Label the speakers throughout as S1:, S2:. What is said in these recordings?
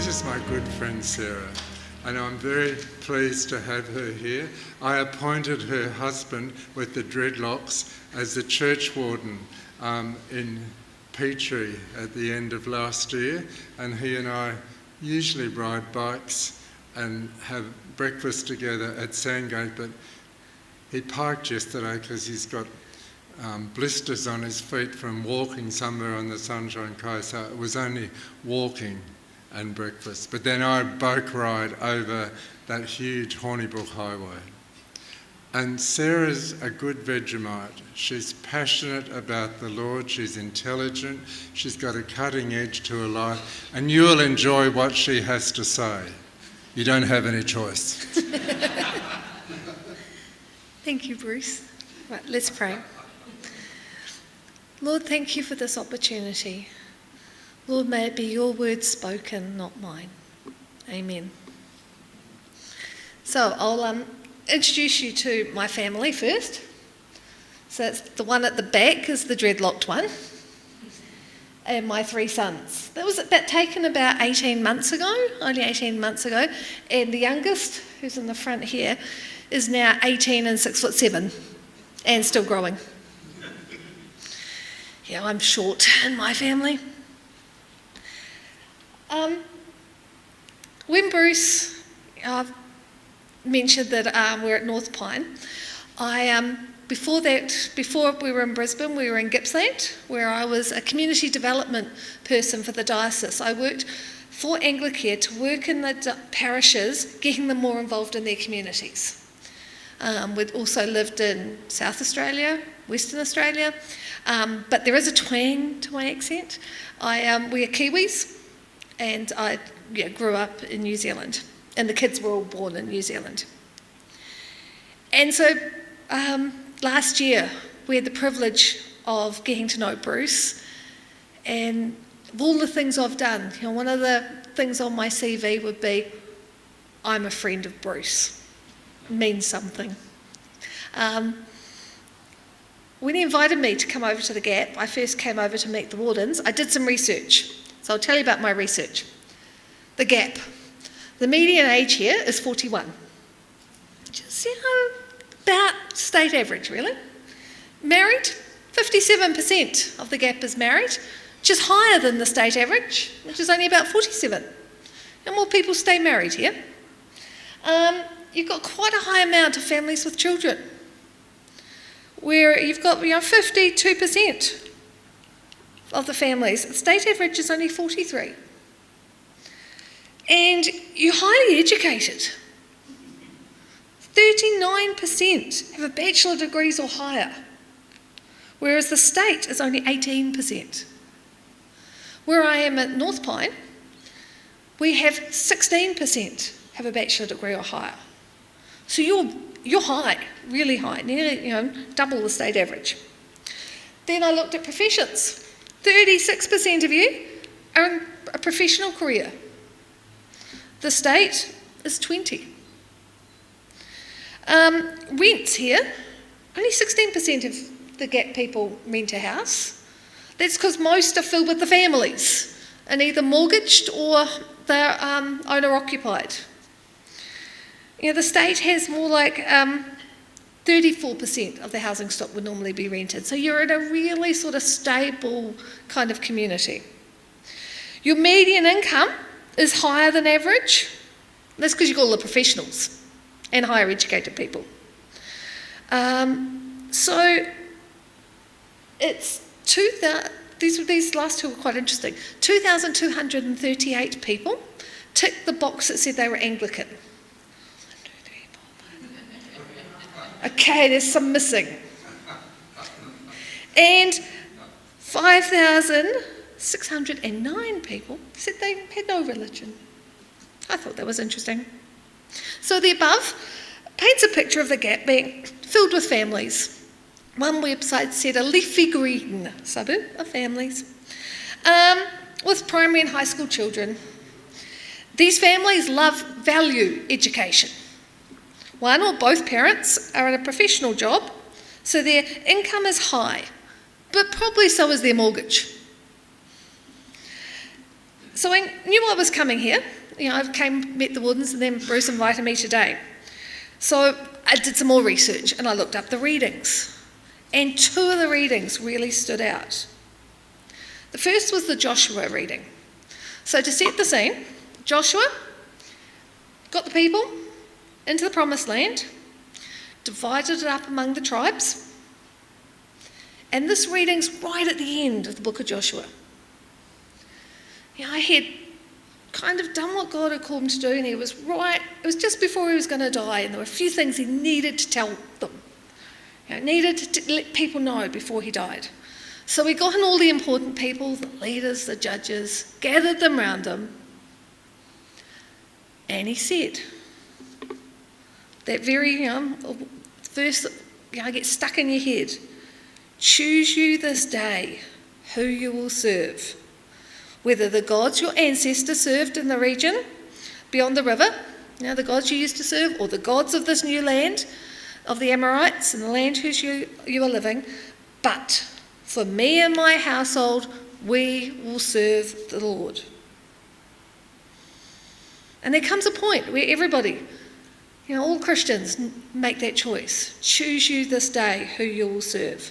S1: This is my good friend Sarah, and I'm very pleased to have her here. I appointed her husband with the dreadlocks as the church warden in Petrie at the end of last year, and he and I usually ride bikes and have breakfast together at Sandgate, but he parked yesterday because he's got blisters on his feet from walking somewhere on the Sunshine Coast, so it was only walking and breakfast. But then I bike ride over that huge Hornibrook highway. And Sarah's a good Vegemite. She's passionate about the Lord, she's intelligent, she's got a cutting edge to her life, and you'll enjoy what she has to say. You don't have any choice.
S2: Thank you, Bruce. Right, let's pray. Lord, thank you for this opportunity. Lord, may it be your words spoken, not mine. Amen. So I'll introduce you to my family first. So it's the one at the back is the dreadlocked one, and my three sons. That was taken about 18 months ago, only 18 months ago, and the youngest, who's in the front here, is now 18 and 6'7", and still growing. Yeah, I'm short in my family. When Bruce mentioned that we're at North Pine, before we were in Brisbane, we were in Gippsland, where I was a community development person for the diocese. I worked for Anglican to work in the parishes, getting them more involved in their communities. We'd also lived in South Australia, Western Australia, but there is a twang to my accent. We are Kiwis, and I grew up in New Zealand, and the kids were all born in New Zealand. And so last year we had the privilege of getting to know Bruce, and of all the things I've done, one of the things on my CV would be, I'm a friend of Bruce. It means something. When he invited me to come over to the Gap, I first came over to meet the wardens. I did some research, so I'll tell you about my research. The Gap. The median age here is 41. Just, about state average, really. Married, 57% of the Gap is married, which is higher than the state average, which is only about 47. And more people stay married here. You've got quite a high amount of families with children, where you've got 52% of the families. The state average is only 43. And you're highly educated. 39% have a bachelor degrees or higher, whereas the state is only 18%. Where I am at North Pine, we have 16% have a bachelor degree or higher. So you're high, really high, nearly double the state average. Then I looked at professions. 36% of you are in a professional career. The state is 20. Rents here, only 16% of the Gap people rent a house. That's because most are filled with the families and either mortgaged or they're owner-occupied. The state has more like 34% of the housing stock would normally be rented. So you're in a really sort of stable kind of community. Your median income is higher than average. That's because you've got all the professionals and higher educated people. So it's these last two are quite interesting. 2,238 people ticked the box that said they were Anglican. Okay, there's some missing. And 5,609 people said they had no religion. I thought that was interesting. So the above paints a picture of the Gap being filled with families. One website said a leafy green suburb of families with primary and high school children. These families value education. One or both parents are at a professional job, so their income is high, but probably so is their mortgage. So I knew I was coming here. I met the Wardens, and then Bruce invited me today. So I did some more research and I looked up the readings. And two of the readings really stood out. The first was the Joshua reading. So to set the scene, Joshua got the people into the promised land, divided it up among the tribes, and this reading's right at the end of the book of Joshua. I had kind of done what God had called him to do, and it was just before he was going to die, and there were a few things he needed to tell them. Needed to let people know before he died. So he got in all the important people, the leaders, the judges, gathered them round him, and he said, that very verse that gets stuck in your head, choose you this day who you will serve, whether the gods your ancestors served in the region beyond the river, the gods you used to serve, or the gods of this new land, of the Amorites and the land whose you are living, but for me and my household, we will serve the Lord. And there comes a point where everybody, all Christians make that choice. Choose you this day who you will serve.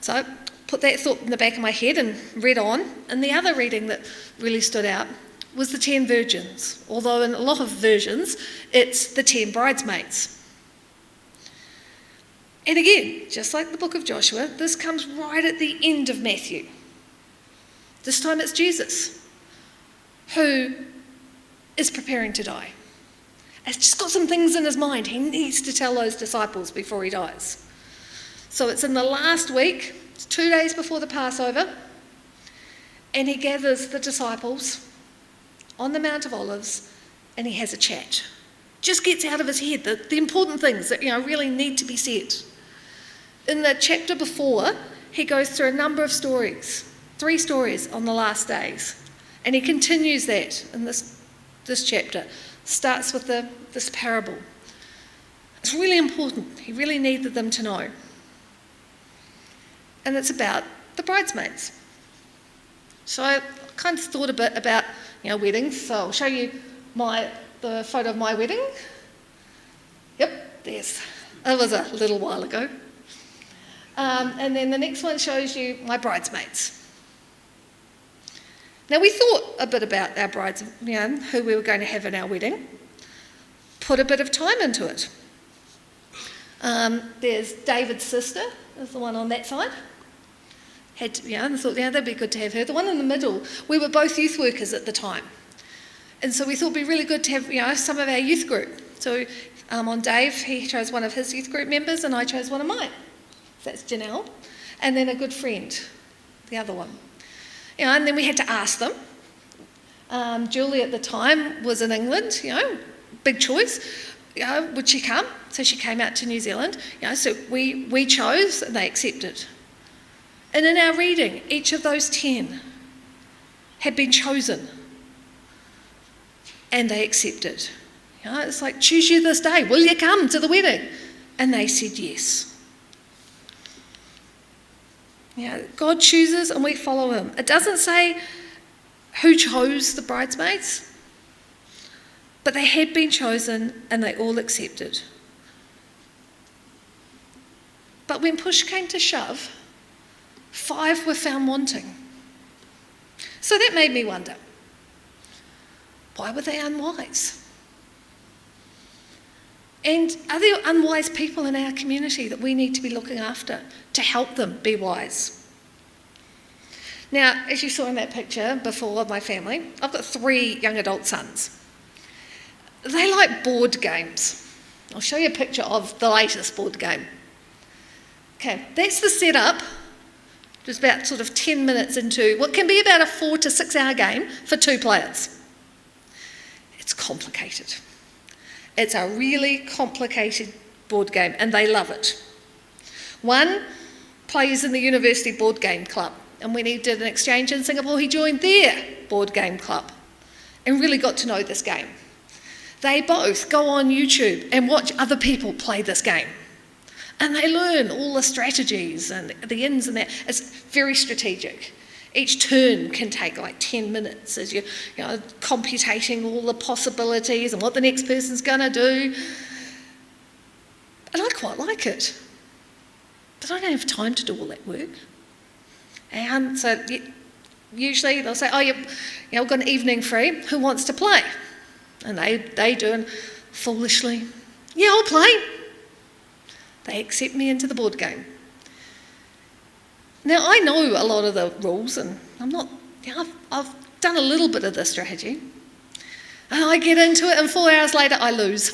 S2: So I put that thought in the back of my head and read on. And the other reading that really stood out was the 10 virgins, although in a lot of versions, it's the 10 bridesmaids. And again, just like the book of Joshua, this comes right at the end of Matthew. This time it's Jesus, who is preparing to die. He's just got some things in his mind he needs to tell those disciples before he dies. So it's in the last week, it's 2 days before the Passover, and he gathers the disciples on the Mount of Olives, and he has a chat. Just gets out of his head the important things that really need to be said. In the chapter before, he goes through a number of stories, 3 stories on the last days, and he continues that in this chapter. Starts with this parable. It's really important. He really needed them to know. And it's about the bridesmaids. So I kind of thought a bit about weddings. So I'll show you the photo of my wedding. Yep, there's. It was a little while ago. And then the next one shows you my bridesmaids. Now we thought a bit about our brides, who we were going to have in our wedding. Put a bit of time into it. There's David's sister, is the one on that side. And I thought, that'd be good to have her. The one in the middle, we were both youth workers at the time. And so we thought it'd be really good to have, some of our youth group. So on Dave, he chose one of his youth group members and I chose one of mine. So that's Janelle. And then a good friend, the other one. And then we had to ask them. Julie at the time was in England, big choice. Would she come? So she came out to New Zealand. So we chose and they accepted. And in our reading, each of those 10 had been chosen and they accepted. It's like, choose you this day. Will you come to the wedding? And they said yes. God chooses and we follow him. It doesn't say who chose the bridesmaids, but they had been chosen and they all accepted. But when push came to shove, 5 were found wanting. So that made me wonder, why were they unwise? And are there unwise people in our community that we need to be looking after to help them be wise? Now, as you saw in that picture before of my family, I've got 3 young adult sons. They like board games. I'll show you a picture of the latest board game. Okay, that's the setup. Just about sort of 10 minutes into what can be about a 4 to 6 hour game for 2 players. It's complicated. It's a really complicated board game and they love it. One plays in the university board game club, and when he did an exchange in Singapore, he joined their board game club and really got to know this game. They both go on YouTube and watch other people play this game. And they learn all the strategies and the ins and outs. It's very strategic. Each turn can take like 10 minutes as you're computating all the possibilities and what the next person's going to do. And I quite like it. But I don't have time to do all that work. And so usually they'll say, we've got an evening free, who wants to play? And they do, and foolishly, yeah, I'll play. They accept me into the board game. Now, I know a lot of the rules, and I've done a little bit of the strategy. And I get into it, and 4 hours later, I lose.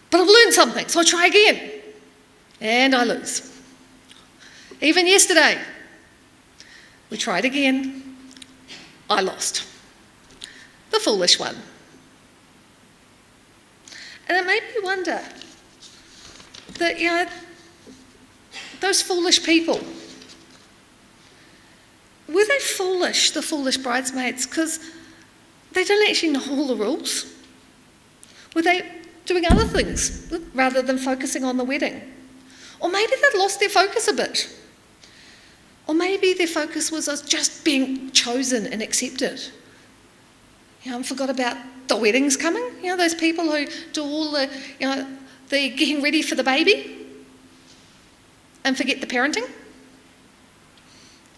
S2: But I've learned something, so I try again. And I lose. Even yesterday, we tried again. I lost. The foolish one. And it made me wonder that, those foolish people, were they foolish, the foolish bridesmaids, because they didn't actually know all the rules? Were they doing other things rather than focusing on the wedding? Or maybe they'd lost their focus a bit. Or maybe their focus was just being chosen and accepted. And forgot about the weddings coming. Those people who do all the getting ready for the baby and forget the parenting.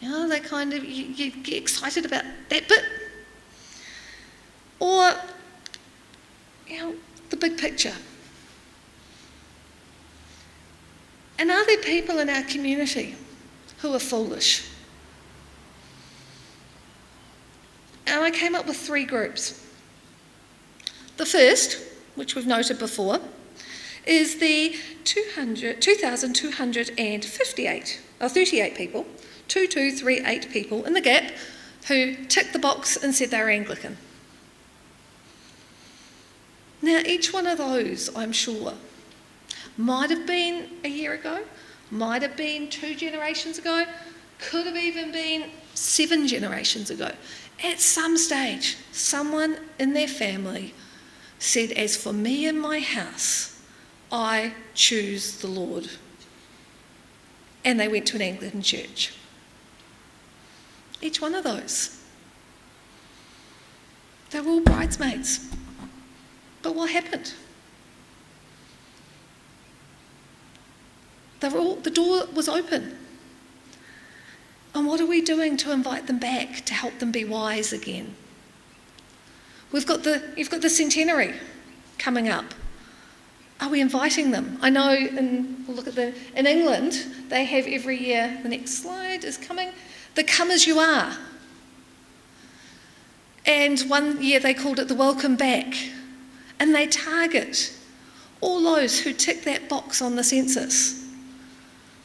S2: They kind of, you get excited about that bit. Or, the big picture. And are there people in our community who are foolish? And I came up with 3 groups. The first, which we've noted before, is the 2,238 people, 2238 people in the gap who ticked the box and said they were Anglican. Now, each one of those, I'm sure, might have been a year ago, might have been 2 generations ago, could have even been 7 generations ago. At some stage, someone in their family said, as for me and my house, I choose the Lord. And they went to an Anglican church. Each one of those. They were all bridesmaids. But what happened? The door was open. And what are we doing to invite them back, to help them be wise again? You've got the centenary coming up. Are we inviting them? I know in England, they have every year, the next slide is coming, the Come As You Are. And one year they called it the Welcome Back. And they target all those who tick that box on the census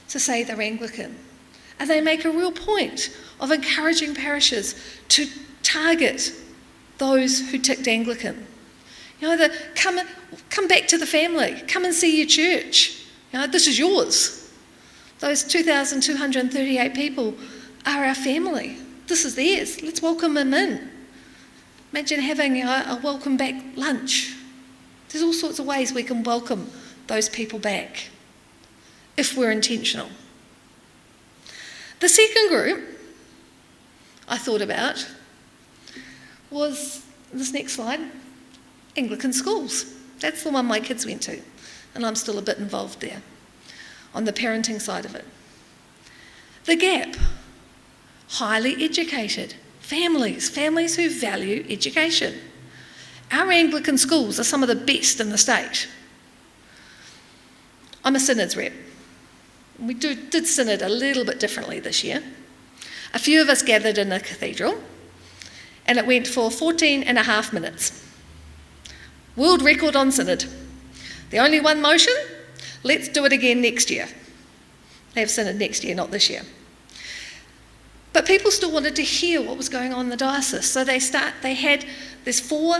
S2: to say they're Anglican. And they make a real point of encouraging parishes to target those who ticked Anglican. Come back to the family. Come and see your church. This is yours. Those 2,238 people are our family. This is theirs. Let's welcome them in. Imagine having a welcome back lunch. There's all sorts of ways we can welcome those people back if we're intentional. The second group I thought about was, this next slide, Anglican schools. That's the one my kids went to, and I'm still a bit involved there on the parenting side of it. The gap, highly educated families who value education. Our Anglican schools are some of the best in the state. I'm a synods rep. We did synod a little bit differently this year. A few of us gathered in the cathedral, and it went for 14 and a half minutes. World record on synod. The only one motion, let's do it again next year. They have synod next year, not this year. But people still wanted to hear what was going on in the diocese, so there's 4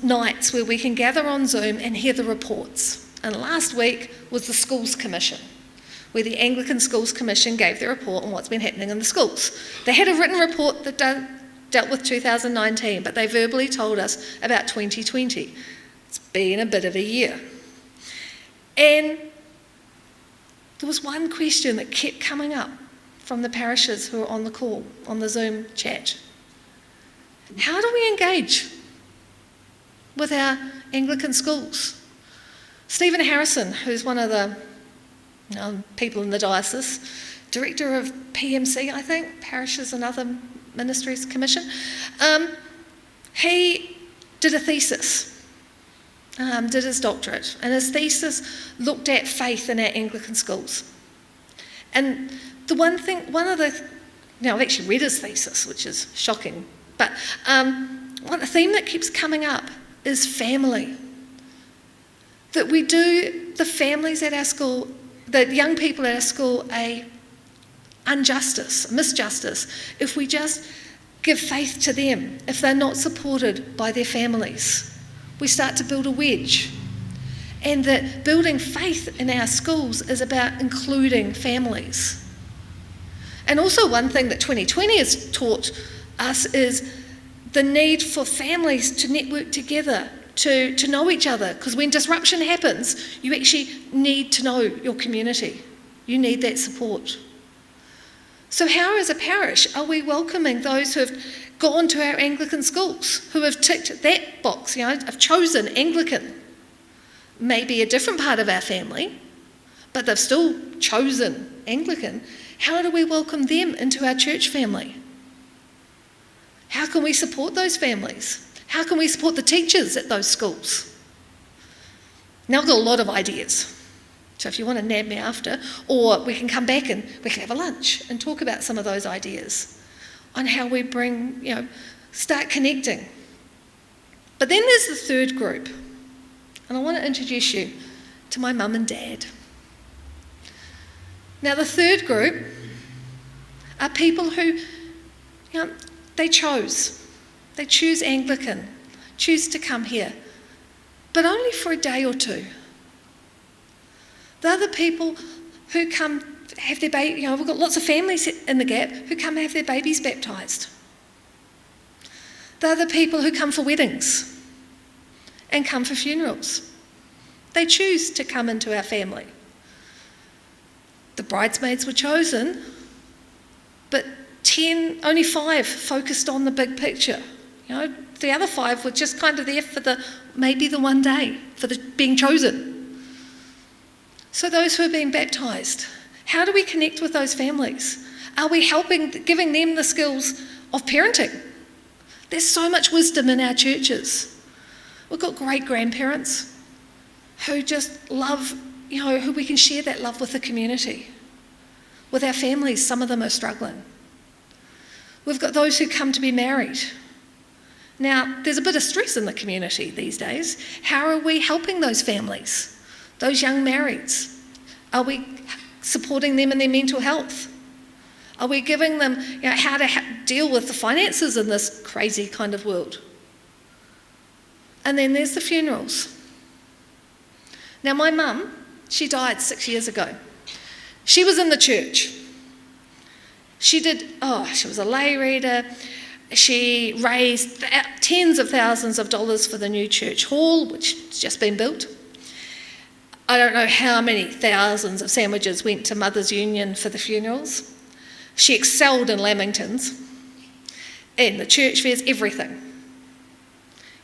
S2: nights where we can gather on Zoom and hear the reports. And last week was the Schools Commission, where the Anglican Schools Commission gave their report on what's been happening in the schools. They had a written report that dealt with 2019, but they verbally told us about 2020. It's been a bit of a year. And there was one question that kept coming up from the parishes who are on the call, on the Zoom chat. How do we engage with our Anglican schools? Stephen Harrison, who's one of the people in the diocese, director of PMC, I think, Parishes and Other Ministries Commission, he did a thesis, did his doctorate, and his thesis looked at faith in our Anglican schools. And I've actually read his thesis, which is shocking, but the theme that keeps coming up is family. That we do the families at our school, the young people at our school, a misjustice, if we just give faith to them, if they're not supported by their families. We start to build a wedge. And that building faith in our schools is about including families. And also one thing that 2020 has taught us is the need for families to network together, to know each other, because when disruption happens, you actually need to know your community. You need that support. So how, as a parish, are we welcoming those who have gone to our Anglican schools, who have ticked that box, have chosen Anglican? Maybe a different part of our family, but they've still chosen Anglican. How do we welcome them into our church family? How can we support those families? How can we support the teachers at those schools? Now I've got a lot of ideas. So if you want to nab me after, or we can come back and we can have a lunch and talk about some of those ideas on how we start connecting. But then there's the third group. And I want to introduce you to my mum and dad. Now the third group are people who, they choose Anglican, choose to come here, but only for a day or two. They're the people who come have their baby, we've got lots of families in the gap who come have their babies baptised. They're the people who come for weddings and come for funerals. They choose to come into our family. The bridesmaids were chosen, but only 5 focused on the big picture. The other 5 were just kind of there for maybe the one day, for the being chosen. So those who are being baptised, how do we connect with those families? Are we giving them the skills of parenting? There's so much wisdom in our churches. We've got great grandparents who just love, who we can share that love with the community. With our families, some of them are struggling. We've got those who come to be married. Now, there's a bit of stress in the community these days. How are we helping those families, those young marrieds? Are we supporting them in their mental health? Are we giving them how to deal with the finances in this crazy kind of world? And then there's the funerals. Now, my mum, she died 6 years ago. She was in the church. She was a lay reader. She raised tens of thousands of dollars for the new church hall, which has just been built. I don't know how many thousands of sandwiches went to Mothers Union for the funerals. She excelled in lamingtons, in the church fairs, everything.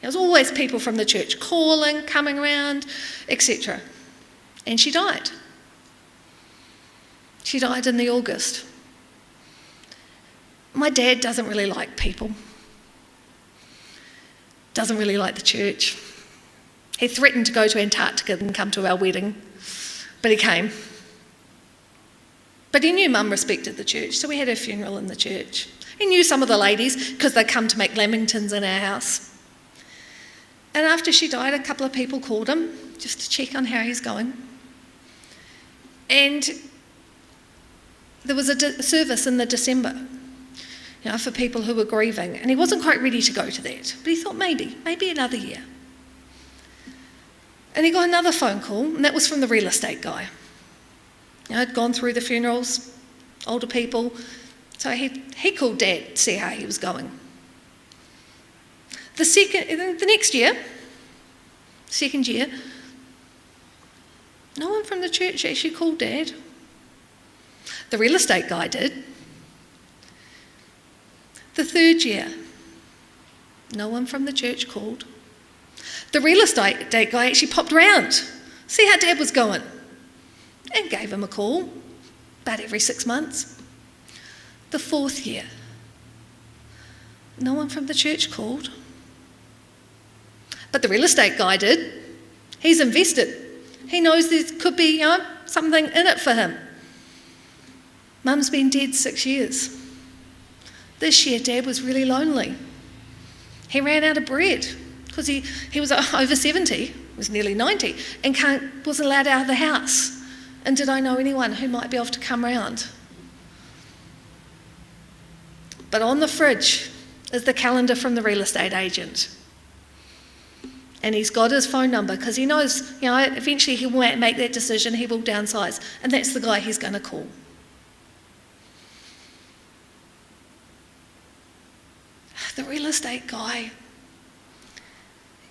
S2: There was always people from the church calling, coming around, etc. And she died. She died in the August. My dad doesn't really like people. Doesn't really like the church. He threatened to go to Antarctica and come to our wedding, but he came. But he knew Mum respected the church, so we had her funeral in the church. He knew some of the ladies because they'd come to make lamingtons in our house. And after she died, a couple of people called him just to check on how he's going. And there was a service in the December, for people who were grieving. And he wasn't quite ready to go to that, but he thought maybe another year. And he got another phone call, and that was from the real estate guy. I'd gone through the funerals, older people, so he called Dad to see how he was going. The next year, second year, no one from the church actually called Dad. The real estate guy did. The third year, no one from the church called. The real estate guy actually popped round, see how Dad was going, and gave him a call about every 6 months. The fourth year, no one from the church called. But the real estate guy did. He's invested. He knows there could be, something in it for him. Mum's been dead 6 years. This year, Dad was really lonely. He ran out of bread because he was over 70, was nearly 90, and wasn't allowed out of the house. And did I know anyone who might be able to come round? But on the fridge is the calendar from the real estate agent. And he's got his phone number because he knows, eventually he will make that decision, he will downsize. And that's the guy he's going to call. The real estate guy,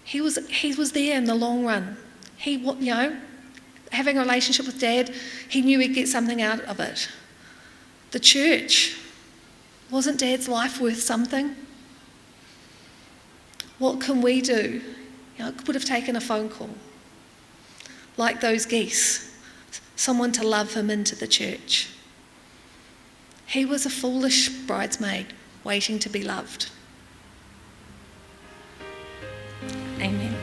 S2: he was there in the long run. Having a relationship with Dad, he knew he'd get something out of it. The church, wasn't Dad's life worth something? What can we do? It would have taken a phone call, like those geese, someone to love him into the church. He was a foolish bridesmaid waiting to be loved. Amen.